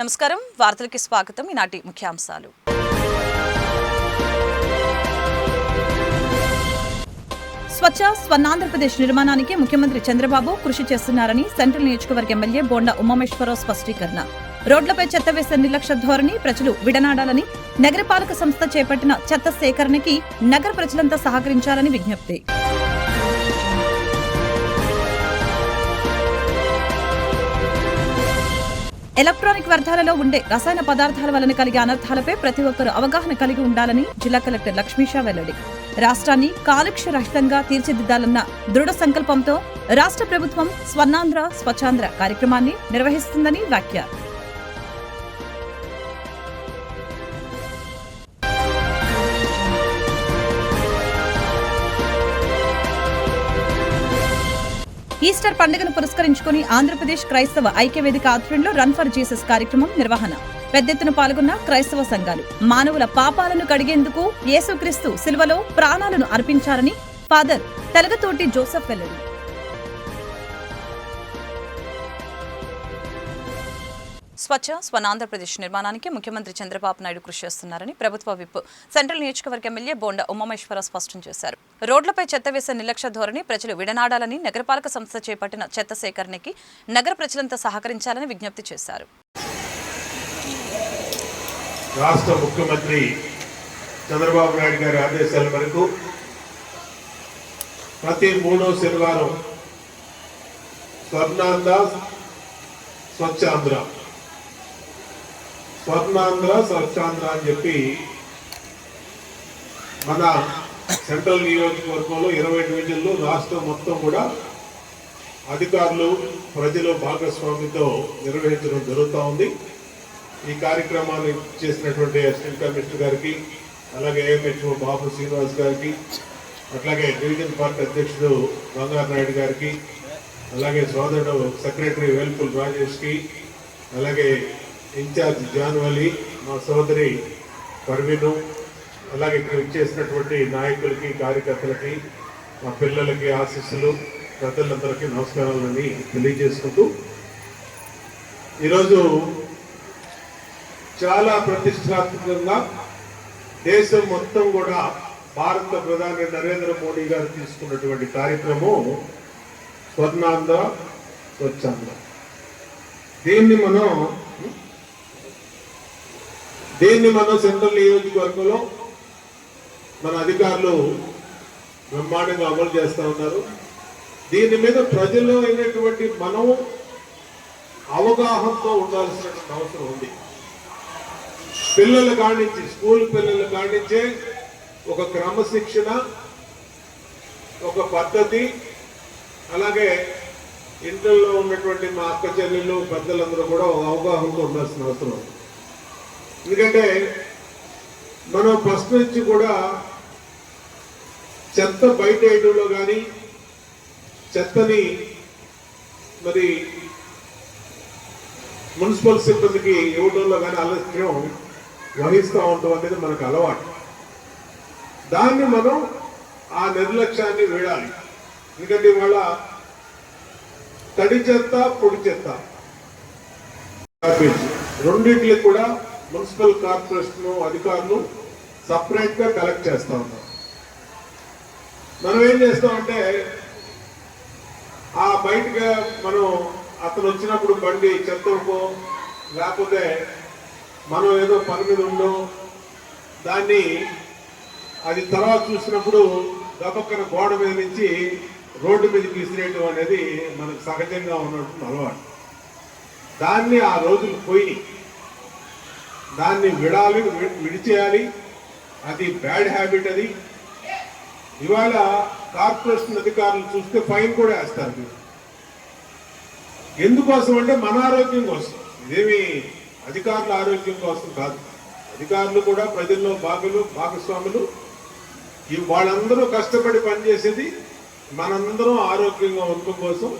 నమస్కారం, వార్తలకి స్వాగతం. ఈనాటి ముఖ్యాంశాలు. స్వచ్ఛ స్వర్ణాంధ్రప్రదేశ్ నిర్మాణానికి ముఖ్యమంత్రి చంద్రబాబు కృషి చేస్తున్నారని సెంట్రల్ నియోజకవర్గ ఎమ్మెల్యే బోండా ఉమామేశ్వరరావు స్పష్టీకరణ. రోడ్లపై చెత్త వేసే నిర్లక్ష్య ధోరణి ప్రజలు విడనాడాలని, నగరపాలక సంస్థ చేపట్టిన చెత్త సేకరణకి నగర ప్రజలంతా సహకరించాలని విజ్ఞప్తి. ఎలక్ట్రానిక్ వ్యర్థాలలో ఉండే రసాయన పదార్థాల వలన కలిగే అనర్థాలపై ప్రతి ఒక్కరూ అవగాహన కలిగి ఉండాలని జిల్లా కలెక్టర్ లక్ష్మీషా వెల్లడి. రాష్ట్రాన్ని కాలుష్య రహితంగా తీర్చిదిద్దాలన్న దృఢ సంకల్పంతో రాష్ట్ర ప్రభుత్వం స్వర్ణాంధ్ర స్వచ్ఛాంధ్ర కార్యక్రమాన్ని నిర్వహిస్తుందని వ్యాఖ్య. ఈస్టర్ పండుగను పురస్కరించుకుని ఆంధ్రప్రదేశ్ క్రైస్తవ ఐక్యవేదిక ఆధ్వర్యంలో రన్ ఫర్ జీసస్ కార్యక్రమం నిర్వహణ. పెద్ద ఎత్తున పాల్గొన్న క్రైస్తవ సంఘాలు మానవుల పాపాలను కడిగేందుకు యేసుక్రీస్తు సిలువలో ప్రాణాలను అర్పించారని ఫాదర్ తెలగతోటి జోసెఫ్ వెల్లడి. స్వచ్ఛ స్వర్ణాంధ్రప్రదేశ్ నిర్మాణానికి ముఖ్యమంత్రి చంద్రబాబు నాయుడు కృషి చేస్తున్నారని ప్రభుత్వ విప్ సెంట్రల్ నియోజకవర్గ ఎమ్మెల్యే బోండా ఉమామేశ్వరరావు స్పష్టం చేశారు. రోడ్లపై చెత్త వేసే నిర్లక్ష్య ధోరణి ప్రజలు విడనాడాలని, నగరపాలక సంస్థ చేపట్టిన చెత్త సేకరణకి నగర ప్రజలంతా సహకరించాలని విజ్ఞప్తి చేశారు. రాష్ట్ర ముఖ్యమంత్రి చంద్రబాబు నాయుడు గారి ఆదేశాల మేరకు ప్రతి 3వ శనివారం స్వర్ణాంధ్ర స్వచ్ఛాంధ్ర అని చెప్పి మన సెంట్రల్ నియోజకవర్గంలో 20 డివిజన్లు రాష్ట్రం మొత్తం కూడా అధికారులు ప్రజలు భాగస్వామ్యంతో నిర్వహించడం జరుగుతూ ఉంది. ఈ కార్యక్రమాన్ని చేసినటువంటి అసిస్టెంట్ కమిషనర్ గారికి, అలాగే ఏఎంహెచ్ఓ బాబు శ్రీనివాస్ గారికి, అట్లాగే డివిజన్ పార్టీ అధ్యక్షుడు బంగారు నాయుడు గారికి, అలాగే సోదరుడు సెక్రటరీ వేల్పుల్ రాజేష్కి, అలాగే ఇన్ఛార్జ్ జాన్వలి, మా సోదరి పర్వీను, అలాగే ఇక్కడ ఇచ్చేసినటువంటి నాయకులకి, కార్యకర్తలకి, మా పిల్లలకి ఆశీస్సులు, పెద్దలందరికీ నమస్కారాలని తెలియజేసుకుంటూ ఈరోజు చాలా ప్రతిష్టాత్మకంగా దేశం మొత్తం కూడా భారత ప్రధాని నరేంద్ర మోడీ గారు తీసుకున్నటువంటి కార్యక్రమం స్వర్ణాంధ్ర స్వచ్ఛాంధ్ర. దీన్ని మనం సెంట్రల్ నియోజకవర్గంలో మన అధికారులు బ్రహ్మాండంగా అమలు చేస్తూ ఉన్నారు. దీని మీద ప్రజలు అయినటువంటి మనం అవగాహనతో ఉండాల్సిన అవసరం ఉంది. పిల్లల కానించి, స్కూల్ పిల్లల కానించే ఒక క్రమశిక్షణ, ఒక పద్ధతి, అలాగే ఇంట్లో ఉన్నటువంటి మా అక్క చెల్లెళ్ళు, పెద్దలందరూ కూడా అవగాహనతో ఉండాల్సిన అవసరం ఉంది. ఎందుకంటే మనం ఫస్ట్ నుంచి కూడా చెత్త బయట వేయడంలో కానీ, చెత్తని మరి మున్సిపల్ సిబ్బందికి ఇవ్వడంలో కానీ ఆలస్యం వహిస్తూ ఉండడం అనేది మనకు అలవాటు. దాన్ని మనం ఆ నిర్లక్ష్యాన్ని వీడాలి. ఎందుకంటే ఇవాళ తడి చెత్త, పొడి చెత్త, రెండింటికి కూడా మున్సిపల్ కార్పొరేషన్ అధికారులు సపరేట్ గా కలెక్ట్ చేస్తూ ఉంటాం. మనం ఏం చేస్తామంటే ఆ బయటగా మనం అతను వచ్చినప్పుడు బండి చెత్తకో, లేకపోతే మనం ఏదో పని మీద ఉండో దాన్ని అది తర్వాత చూసినప్పుడు గబక్కన గోడ మీద నుంచి రోడ్డు మీద విసిరేయటం అనేది మనకు సహజంగా ఉన్నటువంటి అలవాటు. దాన్ని ఆ రోజులు పోయి దాన్ని విడిచేయాలి. అది బ్యాడ్ హ్యాబిట్. అది ఇవాళ కార్పొరేషన్ అధికారులు చూస్తే ఫైన్ కూడా వేస్తారు. ఎందుకోసం అంటే మన ఆరోగ్యం కోసం, ఇదేమి అధికారుల ఆరోగ్యం కోసం కాదు. అధికారులు కూడా ప్రజల్లో భాగస్వాములు. వాళ్ళందరూ కష్టపడి పనిచేసేది మనందరం ఆరోగ్యంగా ఉండటం కోసం,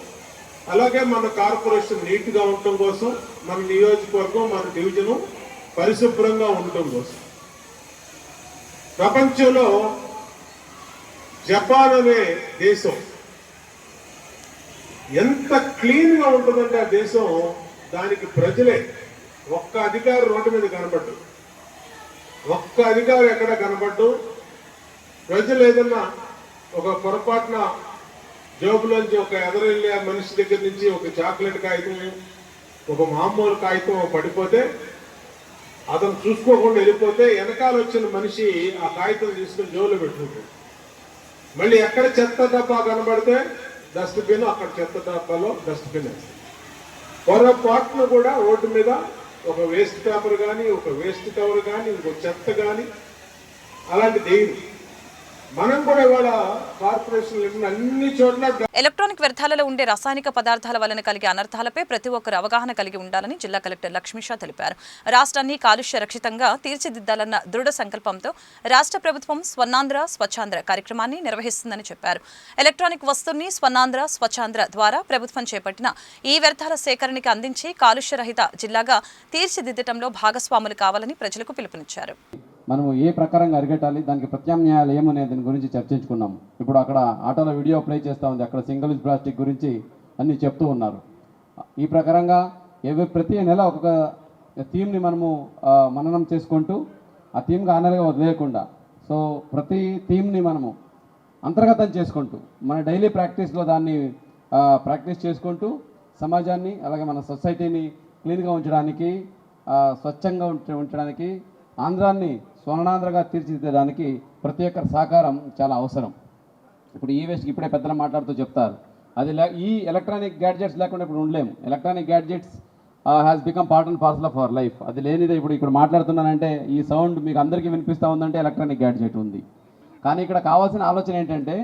అలాగే మన కార్పొరేషన్ నీట్గా ఉండటం కోసం, మన నియోజకవర్గం, మన డివిజను పరిశుభ్రంగా ఉండటం కోసం. ప్రపంచంలో జపాన్ అనే దేశం ఎంత క్లీన్ గా ఉంటుందంటే ఆ దేశం దానికి ప్రజలే ఒక్క అధికారి రోడ్డు మీద కనపడ్డు, ఒక్క అధికారి ఎక్కడ కనపడ్డు. ప్రజలు ఏదన్నా ఒక పొరపాటున జేబులోంచి ఒక ఎదరెళ్ళే మనిషి దగ్గర నుంచి ఒక చాక్లెట్ కాగితం, ఒక మామూలు కాగితం పడిపోతే అతను చూసుకోకుండా వెళ్ళిపోతే వెనకాల వచ్చిన మనిషి ఆ కాగితం తీసుకుని జోబులో పెట్టుకుంటాడు. మళ్ళీ ఎక్కడ చెత్త డబ్బా కనబడితే డస్ట్బిన్, అక్కడ చెత్త డబ్బాలో డస్ట్బిన్ వేస్తాడు. పొరపాటును కూడా రోడ్డు మీద ఒక వేస్ట్ పేపర్ కానీ, ఒక వేస్ట్ కవర్ కానీ, ఇంకో చెత్త కానీ అలాంటి దేని మనం కూడా ఇవాళ కార్పొరేషన్ అన్ని చోట్ల ఎలక్ట్రానిక్ వ్యర్థాలలో ఉండే రసాయనిక పదార్థాల వలన కలిగే అనర్థాలపై ప్రతి ఒక్కరు అవగాహన కలిగి ఉండాలని జిల్లా కలెక్టర్ లక్ష్మీషా తెలిపారు. రాష్ట్రాన్ని కాలుష్య రక్షితంగా తీర్చిదిద్దాలన్న దృఢ సంకల్పంతో రాష్ట్ర ప్రభుత్వం స్వర్ణాంధ్ర స్వచ్ఛాంధ్ర కార్యక్రమాన్ని నిర్వహిస్తుందని చెప్పారు. ఎలక్ట్రానిక్ వస్తువుని స్వర్ణాంధ్ర స్వచ్ఛాంధ్ర ద్వారా ప్రభుత్వం చేపట్టిన ఈ వ్యర్థాల సేకరణకి అందించి కాలుష్య రహిత జిల్లాగా తీర్చిదిద్దటంలో భాగస్వాములు కావాలని ప్రజలకు పిలుపునిచ్చారు. మనము ఏ ప్రకారంగా అరికట్టాలి, దానికి ప్రత్యామ్నాయాలు ఏమనే దాని గురించి చర్చించుకున్నాము. ఇప్పుడు అక్కడ ఆటోలో వీడియో ప్లే చేస్తూ ఉంది, అక్కడ సింగిల్ యూజ్ ప్లాస్టిక్ గురించి అన్నీ చెప్తూ ఉన్నారు. ఈ ప్రకారంగా ప్రతి నెల ఒక్కొక్క థీమ్ని మనము మననం చేసుకుంటూ ఆ థీమ్గా ఆనలుగా వదిలేయకుండా, సో ప్రతి థీమ్ని మనము అంతర్గతం చేసుకుంటూ మన డైలీ ప్రాక్టీస్లో దాన్ని ప్రాక్టీస్ చేసుకుంటూ సమాజాన్ని అలాగే మన సొసైటీని క్లీన్గా ఉంచడానికి, స్వచ్ఛంగా ఉంచడానికి, ఆంధ్రాన్ని స్వర్ణాంధ్రగా తీర్చిదిద్దడానికి ప్రతి ఒక్కరి సహకారం చాలా అవసరం. ఇప్పుడు ఈ వేస్ట్కి ఇప్పుడే పెద్దలు మాట్లాడుతూ చెప్తారు, అది ఈ ఎలక్ట్రానిక్ గ్యాడ్జెట్స్ లేకుండా ఇప్పుడు ఉండలేము. Electronic gadgets has become part and parcel of our life. అది లేనిదే ఇప్పుడు మాట్లాడుతున్నానంటే ఈ సౌండ్ మీకు అందరికీ వినిపిస్తూ ఉందంటే ఎలక్ట్రానిక్ గ్యాడ్జెట్ ఉంది. కానీ ఇక్కడ కావాల్సిన ఆలోచన ఏంటంటే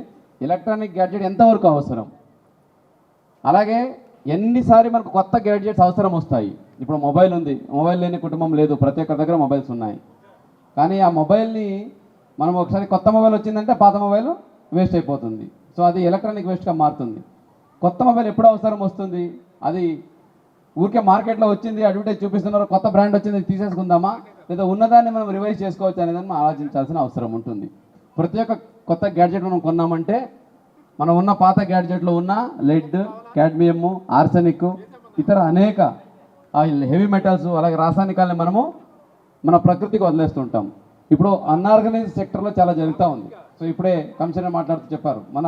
ఎలక్ట్రానిక్ గ్యాడ్జెట్ ఎంతవరకు అవసరం, అలాగే ఎన్నిసారి మనకు కొత్త గ్యాడ్జెట్స్ అవసరం వస్తాయి. ఇప్పుడు మొబైల్ ఉంది, మొబైల్ లేని కుటుంబం లేదు, ప్రతి ఒక్కరి దగ్గర మొబైల్స్ ఉన్నాయి. కానీ ఆ మొబైల్ని మనం ఒకసారి కొత్త మొబైల్ వచ్చిందంటే పాత మొబైల్ వేస్ట్ అయిపోతుంది. సో అది ఎలక్ట్రానిక్ వేస్ట్గా మారుతుంది. కొత్త మొబైల్ ఎప్పుడు అవసరం వస్తుంది, అది ఊరికే మార్కెట్లో వచ్చింది అడ్వర్టైజ్ చూపిస్తున్నారు, కొత్త బ్రాండ్ వచ్చింది తీసేసుకుందామా, లేదా ఉన్నదాన్ని మనం రివైజ్ చేసుకోవచ్చు అనేదాన్ని మనం ఆలోచించాల్సిన అవసరం ఉంటుంది. ప్రతి ఒక్క కొత్త గ్యాడ్జెట్ మనం కొన్నామంటే మనం ఉన్న పాత గ్యాడ్జెట్లో ఉన్న లెడ్, క్యాడ్మియము, ఆర్సెనిక్, ఇతర అనేక హెవీ మెటల్స్ అలాగే రాసాయనికాలని మనము మన ప్రకృతికి వదిలేస్తుంటాం. ఇప్పుడు అన్ఆర్గనైజ్డ్ సెక్టర్లో చాలా జరుగుతూ ఉంది. సో ఇప్పుడే కమిషనర్ మాట్లాడుతూ చెప్పారు, మన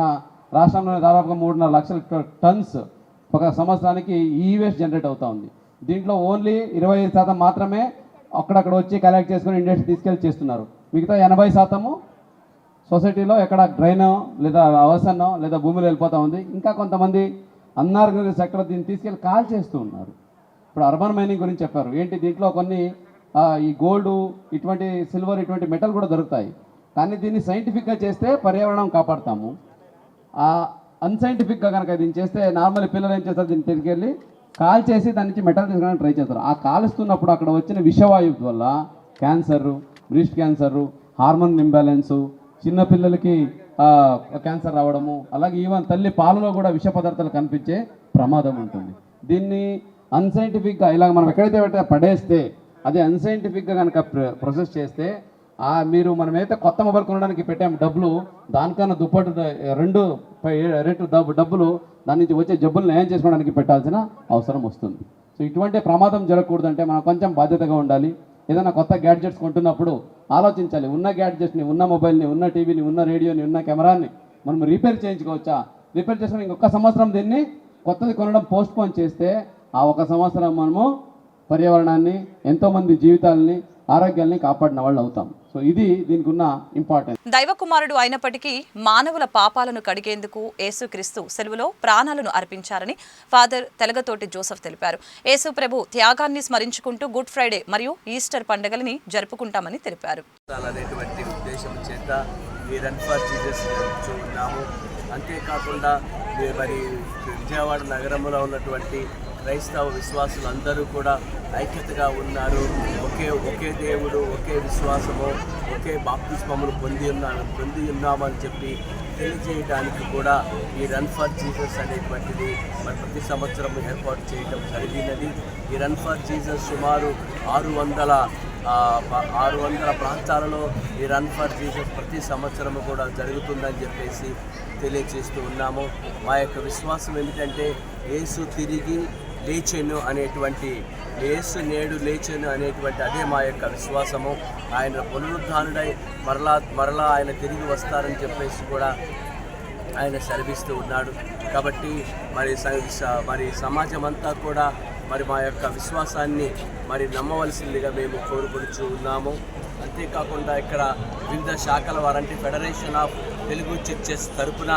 రాష్ట్రంలోనే దాదాపుగా 3.5 లక్షల టన్స్ ఒక సంవత్సరానికి ఈ వేస్ట్ జనరేట్ అవుతూ ఉంది. దీంట్లో ఓన్లీ 25% మాత్రమే అక్కడక్కడ వచ్చి కలెక్ట్ చేసుకుని ఇండస్ట్రీ తీసుకెళ్ళి చేస్తున్నారు. మిగతా 80% సొసైటీలో ఎక్కడ డ్రైనో లేదా అవసరనో లేదా భూమిలో వెళ్ళిపోతూ ఉంది. ఇంకా కొంతమంది అన్ఆర్గనైజ్డ్ సెక్టర్ దీన్ని తీసుకెళ్ళి కాల్ చేస్తూ ఉన్నారు. ఇప్పుడు అర్బన్ మైనింగ్ గురించి చెప్పారు, ఏంటి దీంట్లో కొన్ని ఈ గోల్డ్, ఇటువంటి సిల్వర్, ఇటువంటి మెటల్ కూడా దొరుకుతాయి. కానీ దీన్ని సైంటిఫిక్గా చేస్తే పర్యావరణం కాపాడుతాము. అన్సైంటిఫిక్గా కనుక దీన్ని చేస్తే నార్మల్ పిల్లలు ఏం చేస్తారు, దీన్ని తీసుకెళ్ళి కాల్ చేసి దాని నుంచి మెటల్ తీసుకోవడానికి ట్రై చేస్తారు. ఆ కాలుస్తున్నప్పుడు అక్కడ వచ్చిన విషవాయువు వల్ల క్యాన్సర్, బ్రెస్ట్ క్యాన్సర్, హార్మోన్ ఇంబ్యాలెన్సు, చిన్నపిల్లలకి క్యాన్సర్ రావడము, అలాగే ఈవెన్ తల్లి పాలలో కూడా విష పదార్థాలు కనిపించే ప్రమాదం ఉంటుంది. దీన్ని అన్సైంటిఫిక్గా ఇలాగ మనం ఎక్కడైతే పడేస్తే అది అన్సైంటిఫిక్గా కనుక ప్రొసెస్ చేస్తే మీరు మనమైతే కొత్త మొబైల్ కొనడానికి పెట్టాము డబ్బులు, దానికన్నా దుప్పటి 2 రెట్లు డబ్బులు దాని నుంచి వచ్చే జబ్బులు నయం చేసుకోవడానికి పెట్టాల్సిన అవసరం వస్తుంది. సో ఇటువంటి ప్రమాదం జరగకూడదంటే మనం కొంచెం బాధ్యతగా ఉండాలి. ఏదైనా కొత్త గ్యాడ్జెట్స్ కొంటున్నప్పుడు ఆలోచించాలి, ఉన్న గ్యాడ్జెట్స్ని, ఉన్న మొబైల్ని, ఉన్న టీవీని, ఉన్న రేడియోని, ఉన్న కెమెరాని మనం రిపేర్ చేయించుకోవచ్చా, రిపేర్ చేసుకుని ఇంకొక సంవత్సరం దీన్ని కొత్తది కొనడం పోస్ట్పోన్ చేస్తే ఆ 1 సంవత్సరం మనము పర్యావరణాన్ని, ఎంతోమంది జీవితాలని, ఆరోగ్యాన్ని కాపాడిన వాళ్ళు అవుతాం. సో ఇది దీనికి ఉన్న ఇంపార్టెన్స్. దైవ కుమారుడు అయినప్పటికీ మానవుల పాపాలను కడిగేందుకు యేసుక్రీస్తు సెలవులో ప్రాణాలను అర్పించారని ఫాదర్ తెలగతోటి జోసెఫ్ తెలిపారు. యేసు ప్రభు త్యాగాన్ని స్మరించుకుంటూ గుడ్ ఫ్రైడే మరియు ఈస్టర్ పండుగలని జరుపుకుంటామని తెలిపారు. అంతేకాకుండా మరి విజయవాడ నగరంలో ఉన్నటువంటి క్రైస్తవ విశ్వాసులందరూ కూడా ఐక్యతగా ఉన్నారు. ఒకే దేవుడు, ఒకే విశ్వాసము, ఒకే బాప్తిస్మమును పొంది ఉన్నామని చెప్పి తెలియజేయడానికి కూడా ఈ రన్ ఫర్ జీసస్ అనేటువంటిది మరి ప్రతి సంవత్సరం ఏర్పాటు చేయడం జరిగినది. ఈ రన్ ఫర్ జీసస్ సుమారు 600 ప్రాంతాలలో ఈ రన్ ఫర్ జీసస్ ప్రతి సంవత్సరము కూడా జరుగుతుందని చెప్పేసి తెలియజేస్తూ ఉన్నాము. మా యొక్క విశ్వాసం ఏమిటంటే యేసు తిరిగి లేచెను అనేటువంటి యేసు నేడు లేచెను అనేటువంటి అదే మా యొక్క విశ్వాసము. ఆయన పునరుద్ధానుడై మరలా ఆయన తిరిగి వస్తారని చెప్పేసి కూడా ఆయన సెలవిస్తూ ఉన్నాడు. కాబట్టి మరి సమాజం అంతా కూడా మరి మా యొక్క విశ్వాసాన్ని మరి నమ్మవలసిందిగా మేము కోరుకొడుచు ఉన్నాము. అంతేకాకుండా ఇక్కడ వివిధ శాఖల వారంటే ఫెడరేషన్ ఆఫ్ తెలుగు చర్చెస్ తరపున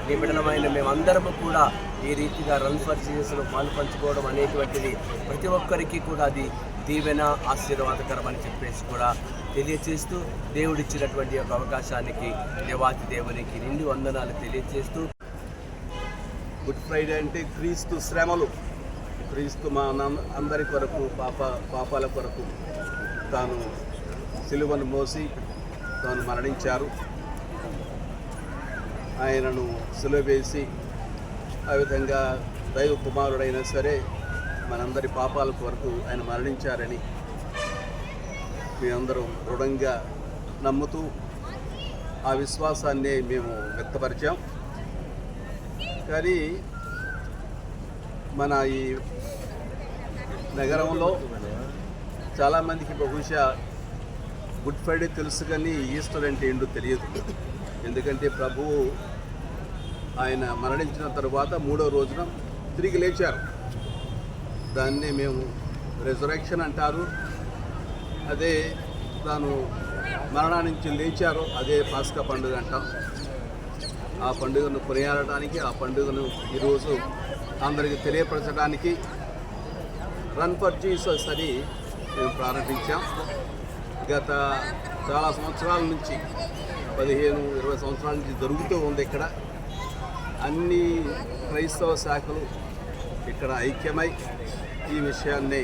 నిబిడమైన మేమందరము కూడా ఈ రీతిగా రన్ ఫర్ జీసస్లో పాల్పంచుకోవడం అనేటువంటిది ప్రతి ఒక్కరికి కూడా అది దీవెన ఆశీర్వాదకరం అని చెప్పేసి కూడా తెలియచేస్తూ దేవుడిచ్చినటువంటి యొక్క అవకాశానికి దేవాతి దేవునికి నిండి వందనాలు తెలియచేస్తూ, గుడ్ ఫ్రైడే అంటే క్రీస్తు శ్రమలు. క్రీస్తు మా అందరి కొరకు పాపాల కొరకు తాను సిలువను మోసి తాను మరణించారు. ఆయనను సిలువ వేసి ఆ విధంగా దైవ కుమారుడైనా సరే మనందరి పాపాల కొరకు ఆయన మరణించారని మేమందరం దృఢంగా నమ్ముతూ ఆ విశ్వాసాన్ని మేము వ్యక్తపరిచాం. కానీ మన ఈ నగరంలో చాలామందికి బహుశా గుడ్ ఫ్రైడే తెలుసు కానీ ఈస్టర్ అంటే ఏంటో తెలియదు. ఎందుకంటే ప్రభువు ఆయన మరణించిన తర్వాత 3వ రోజున తిరిగి లేచారు. దాన్నే మేము రెజరెక్షన్ అంటారు. అదే తాను మరణం నుంచి లేచారో అదే పాస్కా పండుగ అంటాం. ఆ పండుగను కొనియాడటానికి, ఆ పండుగను ఈరోజు అందరికీ తెలియపరచడానికి రన్ ఫర్ జీసస్ అని మేము ప్రారంభించాం. గత చాలా సంవత్సరాల నుంచి 15-20 సంవత్సరాల నుంచి జరుగుతూ ఉంది. ఇక్కడ అన్ని క్రైస్తవ శాఖలు ఇక్కడ ఐక్యమై ఈ విషయాన్ని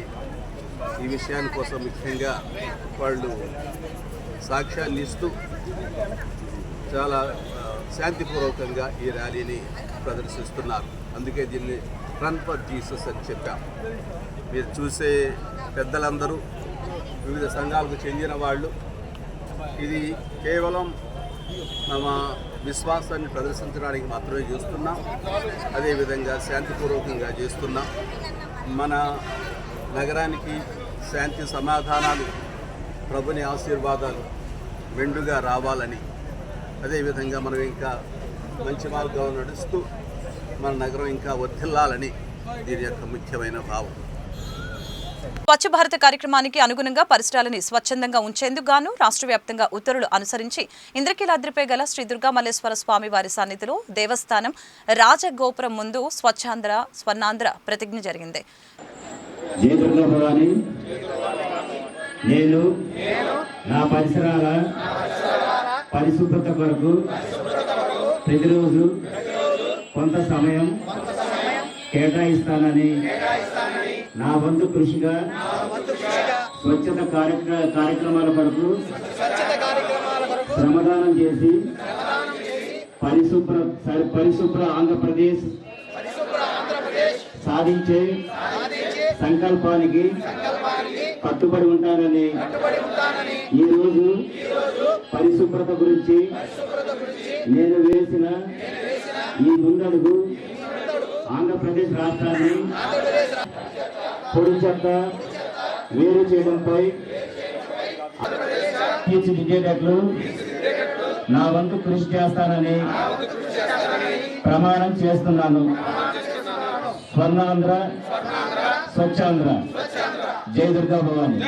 కోసం ముఖ్యంగా వాళ్ళు సాక్ష్యాన్ని ఇస్తూ చాలా శాంతిపూర్వకంగా ఈ ర్యాలీని ప్రదర్శిస్తున్నారు. అందుకే దీన్ని రన్ ఫర్ జీసస్ అని చెప్పాం. మీరు చూసే పెద్దలందరూ వివిధ సంఘాలకు చెందిన వాళ్ళు. ఇది కేవలం మన విశ్వాసాన్ని ప్రదర్శించడానికి మాత్రమే చేస్తున్నాం. అదేవిధంగా శాంతిపూర్వకంగా చేస్తున్నాం. మన నగరానికి శాంతి సమాధానాలు, ప్రభుని ఆశీర్వాదాలు మెండుగా రావాలని, అదేవిధంగా మనం ఇంకా మంచి మార్గంలో నడుస్తూ మన నగరం ఇంకా వర్ధిల్లాలని దీని యొక్క ముఖ్యమైన భావం. స్వచ్ఛ భారత్ కార్యక్రమానికి అనుగుణంగా పరిసరాలని స్వచ్ఛందంగా ఉంచేందుకు గాను రాష్ట్ర వ్యాప్తంగా ఉత్తర్వులు అనుసరించి ఇంద్రకీలాద్రిపై గల శ్రీ దుర్గామల్లేశ్వర స్వామి వారి సన్నిధిలో దేవస్థానం రాజగోపురం ముందు స్వచ్ఛాంధ్ర స్వర్ణాంధ్ర ప్రతిజ్ఞ జరిగింది. నేను నా పరిసరాల పరిశుభ్రత కొరకు ప్రతిరోజు కొంత సమయం కేటాయిస్తానని నా వంతు కృషిగా స్వచ్ఛత కార్యక్రమాల కొరకు శ్రమదానం చేసి పరిశుభ్ర ఆంధ్రప్రదేశ్ సాధించే సంకల్పానికి కట్టుబడి ఉంటానని ఈరోజు పరిశుభ్రత గురించి నేను వేసిన ఈ ముందడుగు ఆంధ్రప్రదేశ్ రాష్ట్రాన్ని పొడి చెత్త వేరు చేయడంపై తీర్చిదిద్దేటట్లు నా వంతు కృషి చేస్తానని ప్రమాణం చేస్తున్నాను. స్వర్ణాంధ్ర స్వచ్ఛాంధ్ర. జై దుర్గా భవాని.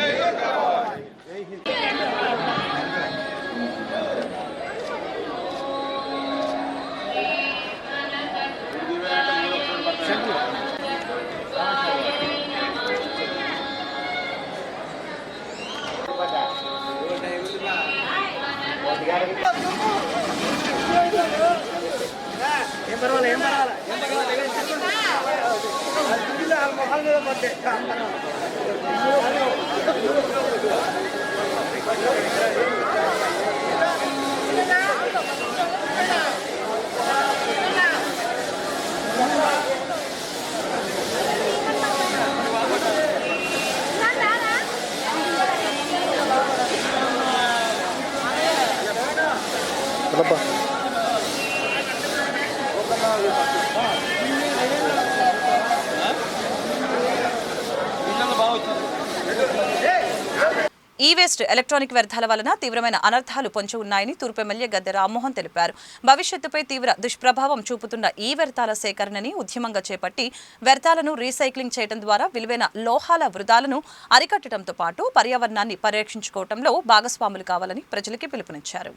ఈ వేస్ట్ ఎలక్ట్రానిక్ వ్యర్థాల వలన తీవ్రమైన అనర్థాలు పొంచి ఉన్నాయని తూర్పు ఎమ్మెల్యే గద్దె రామ్మోహన్ తెలిపారు. భవిష్యత్తుపై తీవ్ర దుష్ప్రభావం చూపుతున్న ఈ వ్యర్థాల సేకరణని ఉద్యమంగా చేపట్టి వ్యర్థాలను రీసైక్లింగ్ చేయడం ద్వారా విలువైన లోహాల వృధాలను అరికట్టడంతో పాటు పర్యావరణాన్ని పరిరక్షించుకోవడంలో భాగస్వాములు కావాలని ప్రజలకి పిలుపునిచ్చారు.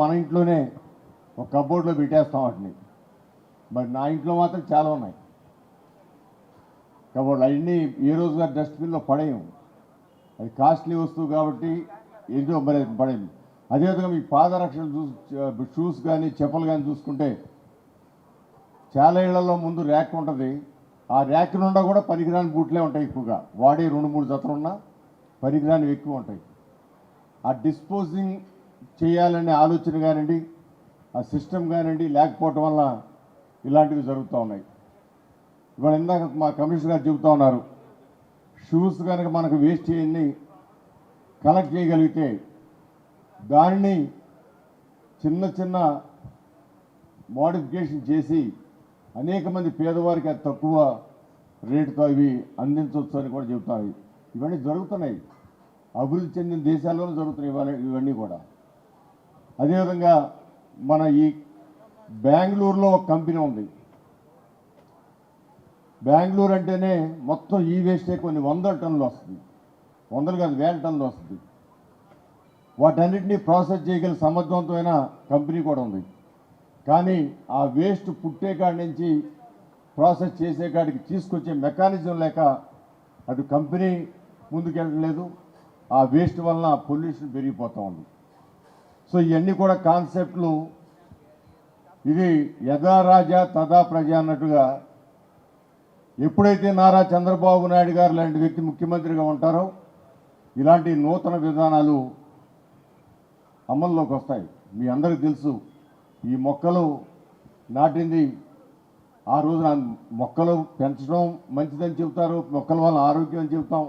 మన ఇంట్లోనే ఒక కబోర్డ్లో పెట్టేస్తాం వాటిని, మరి నా ఇంట్లో మాత్రం చాలా ఉన్నాయి కబోర్డ్లు. అవన్నీ ఏ రోజుగా డస్ట్బిన్లో పడేయం, అది కాస్ట్లీ వస్తువు కాబట్టి ఏంటో మరి పడేయం. అదేవిధంగా మీ పాదరక్షణ షూస్ కానీ చెప్పులు కానీ చూసుకుంటే చాలా ఇళ్లలో ముందు ర్యాక్ ఉంటుంది. ఆ ర్యాక్ నుండా కూడా పనికిరాని బూట్లే ఉంటాయి, ఎక్కువగా వాడే 2-3 జతలు ఉన్నా పనికిరానివి ఎక్కువ ఉంటాయి. ఆ డిస్పోజింగ్ చేయాలనే ఆలోచన కానివ్వండి, ఆ సిస్టమ్ కానివ్వండి లేకపోవటం వల్ల ఇలాంటివి జరుగుతూ ఉన్నాయి. ఇవాళ ఇందాక మా కమిషనర్ గారు చెబుతూ ఉన్నారు, షూస్ కనుక మనకు వేస్ట్ చేయని కలెక్ట్ చేయగలిగితే దానిని చిన్న చిన్న మోడిఫికేషన్ చేసి అనేక మంది పేదవారికి అది తక్కువ రేటుతో ఇవి అందించవచ్చు అని కూడా చెబుతారు. ఇవన్నీ జరుగుతున్నాయి, అభివృద్ధి చెందిన దేశాల్లోనే జరుగుతున్నాయి ఇవన్నీ కూడా. అదేవిధంగా మన ఈ బెంగళూరులో ఒక కంపెనీ ఉంది. బెంగళూరు అంటేనే మొత్తం ఈ వేస్టే కొన్ని 100 టన్నులు వస్తుంది, 100 కాదు 1000 టన్నులు వస్తుంది. వాటన్నిటినీ ప్రాసెస్ చేయగల సమర్థవంతమైన కంపెనీ కూడా ఉంది. కానీ ఆ వేస్ట్ పుట్టే కాడి నుంచి ప్రాసెస్ చేసే కాడికి తీసుకొచ్చే మెకానిజం లేక అటు కంపెనీ ముందుకెళ్ళలేదు, ఆ వేస్ట్ వలన పొల్యూషన్ పెరిగిపోతూ ఉంది. సో ఇవన్నీ కూడా కాన్సెప్ట్లు, ఇది యథా రాజా తదా ప్రజ అన్నట్టుగా ఎప్పుడైతే నారా చంద్రబాబు నాయుడు గారు లాంటి వ్యక్తి ముఖ్యమంత్రిగా ఉంటారో ఇలాంటి నూతన విధానాలు అమల్లోకి వస్తాయి. మీ అందరికీ తెలుసు, ఈ మొక్కలు నాటింది ఆ రోజున మొక్కలు పెంచడం మంచిదని చెబుతారు, మొక్కల వల్ల ఆరోగ్యం అని చెబుతాం.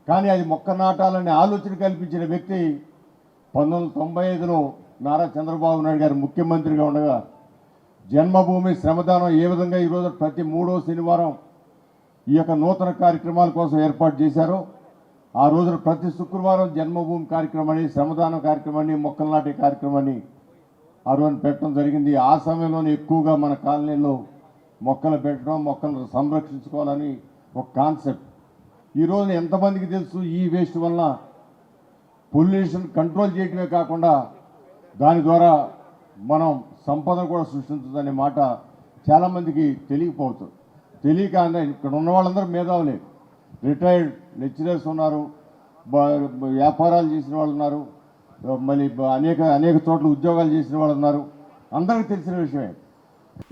కానీ అది మొక్క నాటాలనే ఆలోచన కల్పించిన వ్యక్తి 1995లో నారా చంద్రబాబు నాయుడు గారు ముఖ్యమంత్రిగా ఉండగా జన్మభూమి శ్రమదానం ఏ విధంగా ఈరోజు ప్రతి 3వ శనివారం ఈ యొక్క నూతన కార్యక్రమాల కోసం ఏర్పాటు చేశారో ఆ రోజున ప్రతి శుక్రవారం జన్మభూమి కార్యక్రమాన్ని, శ్రమదానం కార్యక్రమాన్ని, మొక్కలు నాటే కార్యక్రమాన్ని ఆ రోజున పెట్టడం జరిగింది. ఆ సమయంలోనే ఎక్కువగా మన కాలనీలో మొక్కలు పెట్టడం, మొక్కలను సంరక్షించుకోవాలని ఒక కాన్సెప్ట్. ఈ రోజున ఎంతమందికి తెలుసు ఈ వేస్ట్ వల్ల పొల్యూషన్ కంట్రోల్ చేయడమే కాకుండా దాని ద్వారా మనం సంపదను కూడా సృష్టించదనే మాట చాలామందికి తెలియకపోవచ్చు. తెలియక ఇక్కడ ఉన్న వాళ్ళందరూ మేధావులే, రిటైర్డ్ లెక్చరర్స్ ఉన్నారు, వ్యాపారాలు చేసిన వాళ్ళు ఉన్నారు, మళ్ళీ అనేక చోట్ల ఉద్యోగాలు చేసిన వాళ్ళు ఉన్నారు, అందరికీ తెలిసిన విషయమే.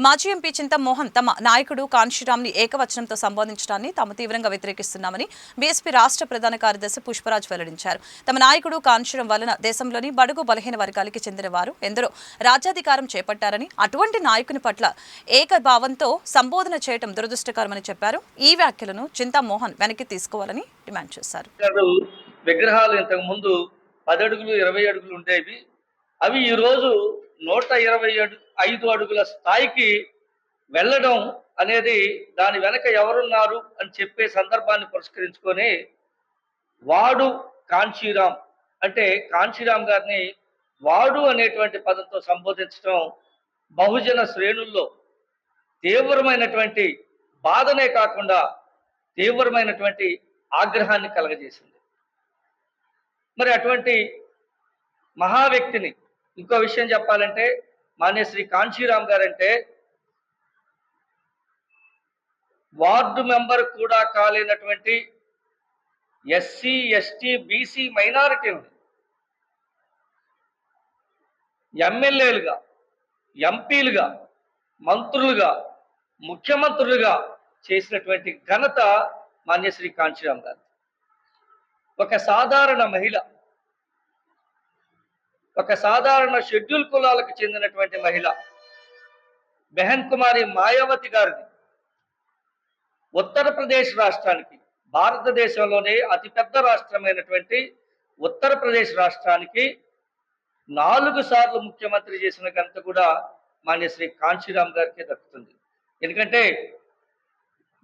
మాజీ ఎంపీ చింతమోహన్ తమ నాయకుడు కాన్షీరామ్ని ఏకవచనంతో సంబోధించడాన్ని తాము తీవ్రంగా వ్యతిరేకిస్తున్నామని బీఎస్పీ రాష్ట్ర ప్రధాన కార్యదర్శి పుష్పరాజ్ వెల్లడించారు. తమ నాయకుడు కాన్షీరామ్ వలన దేశంలోని బడుగు బలహీన వర్గాలకి చెందిన వారు ఎందరో రాజ్యాధికారం చేపట్టారని, అటువంటి నాయకుని పట్ల ఏకభావంతో సంబోధన చేయడం దురదృష్టకరమని చెప్పారు. ఈ వ్యాఖ్యలను చింతమోహన్ వెనక్కి తీసుకోవాలని డిమాండ్ చేశారు. విగ్రహాలు ఇంతకు ముందు 10 అడుగులు 20 అడుగులు ఉండేవి, అవి ఈరోజు 125 అడుగుల స్థాయికి వెళ్ళడం అనేది దాని వెనక ఎవరున్నారు అని చెప్పే సందర్భాన్ని పురస్కరించుకొని వాడు కాన్షీరామ్ అంటే కాన్షీరామ్ గారిని వాడు అనేటువంటి పదంతో సంబోధించడం బహుజన శ్రేణుల్లో తీవ్రమైనటువంటి బాధనే కాకుండా తీవ్రమైనటువంటి ఆగ్రహాన్ని కలగజేసింది. మరి అటువంటి మహా వ్యక్తిని, ఇంకో విషయం చెప్పాలంటే మాన్య శ్రీ కాన్షీరామ్ గారంటే వార్డు మెంబర్ కూడా కాలేనటువంటి ఎస్సీ ఎస్టీ బీసీ మైనారిటీని ఎమ్మెల్యేలుగా, ఎంపీలుగా, మంత్రులుగా, ముఖ్యమంత్రులుగా చేసినటువంటి ఘనత మాన్య శ్రీ కాన్షీరామ్ గారు. ఒక సాధారణ మహిళ, ఒక సాధారణ షెడ్యూల్ కులాలకు చెందినటువంటి మహిళ బెహన్ కుమారి మాయావతి గారిని ఉత్తరప్రదేశ్ రాష్ట్రానికి, భారతదేశంలోనే అతిపెద్ద రాష్ట్రమైనటువంటి ఉత్తరప్రదేశ్ రాష్ట్రానికి 4 సార్లు ముఖ్యమంత్రి చేసిన ఘనత కూడా మాన్య శ్రీ కాన్షీరామ్ గారికి దక్కుతుంది. ఎందుకంటే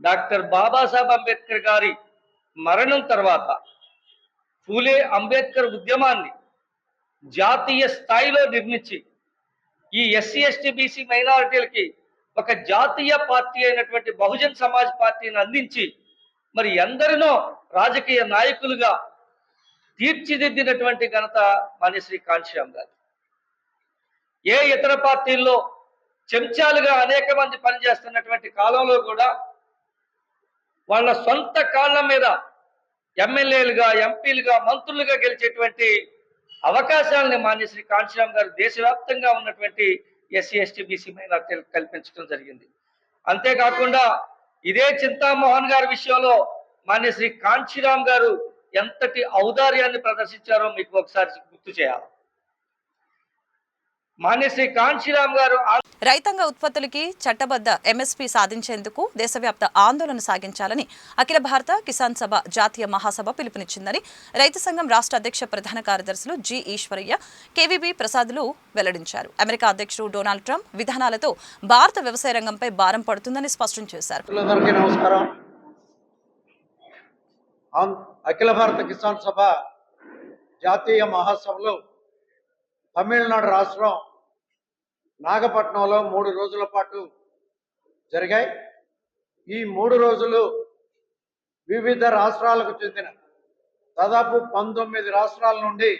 డాక్టర్ బాబాసాహెబ్ అంబేద్కర్ గారి మరణం తర్వాత ఫూలే అంబేద్కర్ ఉద్యమాన్ని జాతీయ స్థాయిలో నిర్మించి ఈ ఎస్సీ ఎస్టీ బీసీ మైనారిటీలకి ఒక జాతీయ పార్టీ అయినటువంటి బహుజన్ సమాజ్ పార్టీని అందించి మరి ఎందరినో రాజకీయ నాయకులుగా తీర్చిదిద్దినటువంటి ఘనత మాన్యశ్రీ కాంశీరామ్ గారు. ఏ ఇతర పార్టీల్లో చెంచాలుగా అనేక మంది పనిచేస్తున్నటువంటి కాలంలో కూడా వాళ్ళ సొంత కాళ్ళ మీద ఎమ్మెల్యేలుగా, ఎంపీలుగా, మంత్రులుగా గెలిచేటువంటి అవకాశాలని మాన్యశ్రీ కాంశీరామ్ గారు దేశవ్యాప్తంగా ఉన్నటువంటి ఎస్సీ ఎస్టీ బీసీ మైనారిటీలకు కల్పించడం జరిగింది. అంతేకాకుండా ఇదే చింతామోహన్ గారి విషయంలో మాన్యశ్రీ కాంశీరామ్ గారు ఎంతటి ఔదార్యాన్ని ప్రదర్శించారో మీకు ఒకసారి గుర్తు చేయాలి. మాన్యశ్రీ కాంశీరామ్ గారు రైతాంగ ఉత్పత్తులకి చట్టబద్ధ ఎంఎస్పీ సాధించేందుకు దేశవ్యాప్త ఆందోళన సాగించాలని అఖిల భారత కిసాన్ సభ జాతీయ మహాసభ పిలుపునిచ్చిందని రైతు సంఘం రాష్ట్ర అధ్యక్ష ప్రధాన కార్యదర్శులు జి ఈశ్వరయ్య, కేవీబీ ప్రసాద్లు వెల్లడించారు. అమెరికా అధ్యక్షుడు డొనాల్డ్ ట్రంప్ విధానాలతో భారత వ్యవసాయ రంగంపై భారం పడుతుందని స్పష్టం చేశారు. నమస్కారం. అఖిల భారత కిసాన్ సభ జాతీయ మహాసభలో తమిళనాడు రాష్ట్రం నాగపట్నంలో 3 రోజుల పాటు జరిగాయి. ఈ 3 రోజులు వివిధ రాష్ట్రాలకు చెందిన దాదాపు 19 రాష్ట్రాల నుండి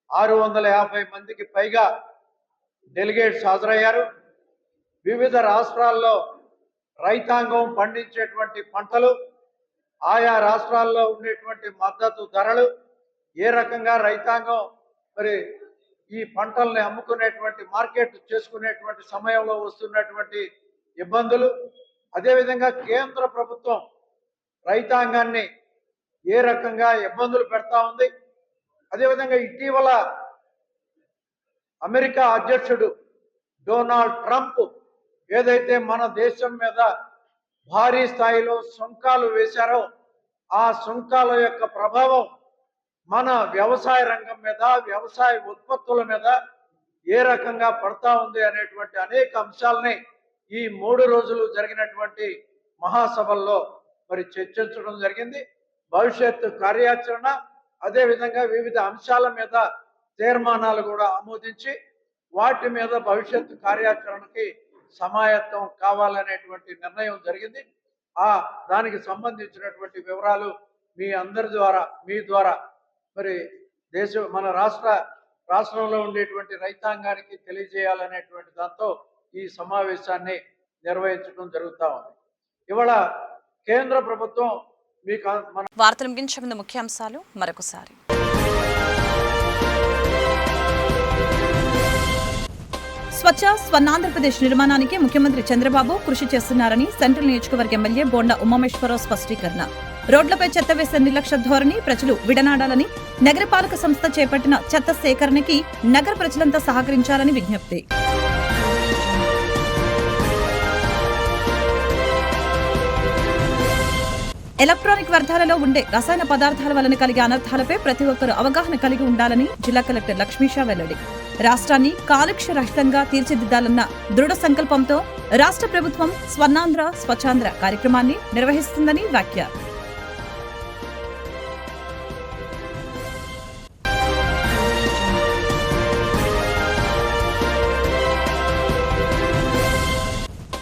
650 మందికి పైగా డెలిగేట్స్ హాజరయ్యారు. వివిధ రాష్ట్రాల్లో రైతాంగం పండించేటువంటి పంటలు, ఆయా రాష్ట్రాల్లో ఉండేటువంటి మద్దతు ధరలు, ఏ రకంగా రైతాంగం మరి ఈ పంటల్ని అమ్ముకునేటువంటి మార్కెట్ చేసుకునేటువంటి సమయంలో వస్తున్నటువంటి ఇబ్బందులు, అదేవిధంగా కేంద్ర ప్రభుత్వం రైతాంగాన్ని ఏ రకంగా ఇబ్బందులు పెడతా ఉంది, అదేవిధంగా ఇటీవల అమెరికా అధ్యక్షుడు డొనాల్డ్ ట్రంప్ ఏదైతే మన దేశం మీద భారీ స్థాయిలో సుంకాలు వేశారో ఆ సుంకాల యొక్క ప్రభావం మన వ్యవసాయ రంగం మీద, వ్యవసాయ ఉత్పత్తుల మీద ఏ రకంగా పడతా ఉంది అనేటువంటి అనేక అంశాలని ఈ 3 రోజులు జరిగినటువంటి మహాసభల్లో మరి చర్చించడం జరిగింది. భవిష్యత్తు కార్యాచరణ, అదేవిధంగా వివిధ అంశాల మీద తీర్మానాలు కూడా ఆమోదించి వాటి మీద భవిష్యత్తు కార్యాచరణకి సమాయత్తం కావాలనేటువంటి నిర్ణయం జరిగింది. దానికి సంబంధించినటువంటి వివరాలు మీ అందరి ద్వారా, మీ ద్వారా మరి మన రాష్ట్రంలో ఉండేటువంటి రైతాంగానికి తెలియజేయాలనేటువంటి దాంతో ఈ సమావేశాన్ని నిర్వహించడం జరుగుతూ ఉంది. ఇవాళ కేంద్ర ప్రభుత్వం వార్తలు ముగించే ముందు ముఖ్యాంశాలు మరొకసారి. స్వచ్ఛ స్వర్ణాంధ్రప్రదేశ్ నిర్మాణానికి ముఖ్యమంత్రి చంద్రబాబు కృషి చేస్తున్నారని సెంట్రల్ నియోజకవర్గ ఎమ్మెల్యే బోండా ఉమామేశ్వరరావు స్పష్టీకరణ. రోడ్లపై చెత్త వేసే నిర్లక్ష్య ధోరణి ప్రజలు విడనాడాలని, నగరపాలక సంస్థ చేపట్టిన చెత్త సేకరణకి నగర ప్రజలంతా సహకరించాలని విజ్ఞప్తి. ఎలక్ట్రానిక్ వ్యర్థాలలో ఉండే రసాయన పదార్థాల వలన కలిగే అనర్థాలపై ప్రతి ఒక్కరూ అవగాహన కలిగి ఉండాలని జిల్లా కలెక్టర్ లక్ష్మీషా వెల్లడి. రాష్ట్రాన్ని కాలుష్య రహితంగా తీర్చిదిద్దాలన్న దృఢ సంకల్పంతో రాష్ట్ర ప్రభుత్వం స్వర్ణాంధ్ర స్వచ్ఛాంధ్ర కార్యక్రమాన్ని నిర్వహిస్తుందని వ్యాఖ్య.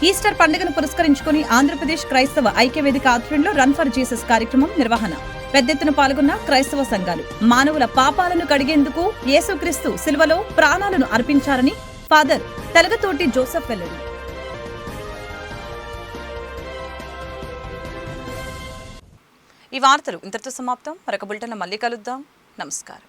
ఈస్టర్ పండుగను పురస్కరించుకుని ఆంధ్రప్రదేశ్ క్రైస్తవ ఐక్యవేదిక ఆధ్వర్యంలో రన్ ఫర్ జీసస్ కార్యక్రమం నిర్వహణ. పెద్ద ఎత్తున పాల్గొన్న క్రైస్తవ సంఘాలు. మానవుల పాపాలను కడిగేందుకు యేసుక్రీస్తు సిలువలో ప్రాణాలను అర్పించారని ఫాదర్ తెలగతోటి జోసెఫ్ వెల్లడి. ఈ వార్తలు ఇంతటితో సమాప్తం. మరొక బులెటిన్లో మళ్ళీ కలుద్దాం. నమస్కారం.